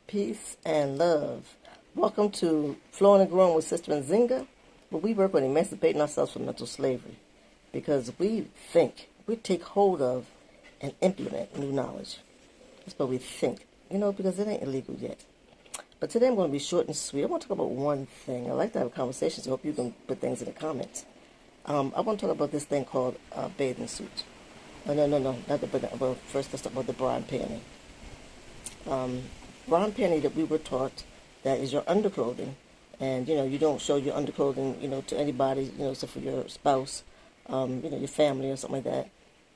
Peace and love. Welcome to Flowing and Growing with Sister Nzinga, where we work on emancipating ourselves from mental slavery. Because we take hold of and implement new knowledge. That's what we think, because it ain't illegal yet. But today I'm going to be short and sweet. I want to talk about one thing. I like to have conversations, so I hope you can put things in the comments. I want to talk about this thing called bathing suits. No, not the big. Well, first let's talk about the bra and panty. Bra and panty that we were taught that is your underclothing, and you don't show your underclothing, to anybody, except for your spouse, your family or something like that.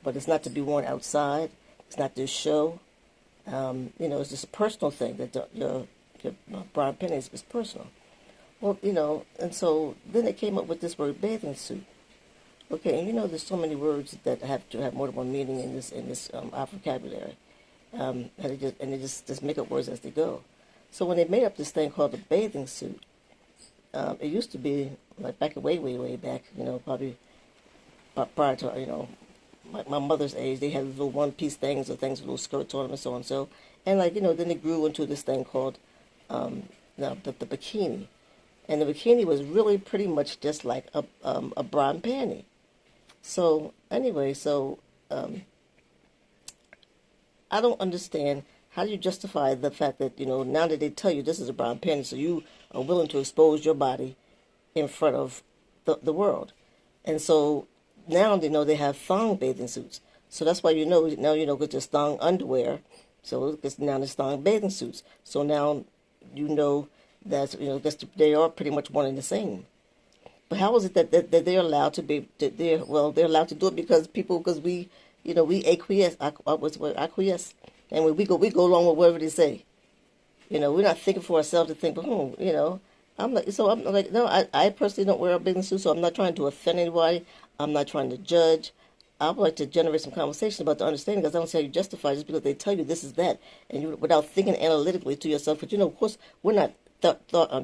But it's not to be worn outside. It's not to show. It's just a personal thing that your bra and panty is personal. Well, and so then they came up with this word bathing suit. Okay, and there's so many words that have to have more than one meaning in this our vocabulary, and they just make up words as they go. So when they made up this thing called the bathing suit, it used to be like back way back, probably prior to my mother's age. They had little one-piece things or things with little skirts on them and so on. So and then they grew into this thing called the bikini, and the bikini was really pretty much just like a bra and panty. So anyway, I don't understand how do you justify the fact that now that they tell you this is a bra and panty, so you are willing to expose your body in front of the world, and so now they have thong bathing suits. So that's why now with this thong underwear, so it's now there's thong bathing suits. So now that they are pretty much one and the same. But how is it that they're allowed to be? They're allowed to do it because we acquiesce, and we go along with whatever they say. We're not thinking for ourselves to think, I'm like, no, I personally don't wear a bathing suit, so I'm not trying to offend anybody. I'm not trying to judge. I would like to generate some conversation about the understanding, because I don't see how you justify just because they tell you this is that, and without thinking analytically to yourself. But of course, we're not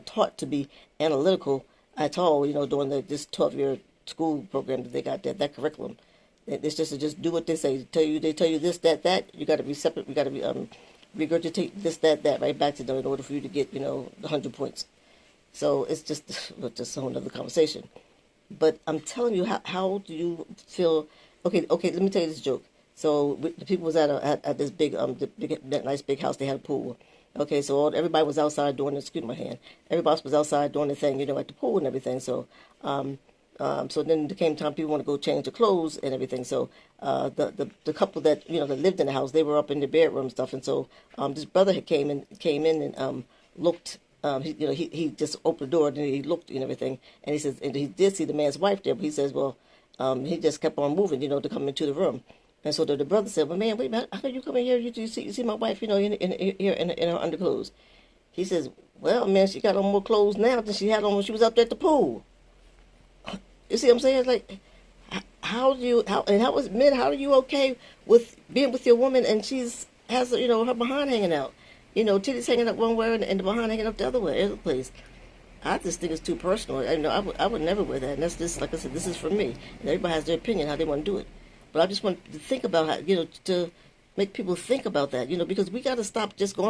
taught to be analytical at all, during this 12-year school program that they got that curriculum. It's just to just do what they say. They tell you this, that. You got to be separate. We got to be regurgitate this, that right back to them in order for you to get the 100 points. So it's just a whole other conversation. But I'm telling you, how do you feel? Okay. Let me tell you this joke. So the people was at this that nice big house. They had a pool. Okay, so everybody was outside doing everybody was outside doing the thing, at the pool and everything. So, so then there came time people want to go change their clothes and everything. So, the couple that that lived in the house, they were up in the bedroom and stuff. And so, this brother had came in and looked. He just opened the door and he looked and everything. And he says, and he did see the man's wife there, but he says, well, he just kept on moving, to come into the room. And so the brother said, well, man, wait a minute, how come you come in here? You see my wife, in her underclothes. He says, well, man, she got on more clothes now than she had on when she was up there at the pool. You see what I'm saying? It's like, how are you okay with being with your woman and has her behind hanging out? Titties hanging up one way and the behind hanging up the other place. I just think it's too personal. I would never wear that. And that's just, like I said, this is for me. And everybody has their opinion how they want to do it. But I just want to think about how, to make people think about that, because we got to stop just going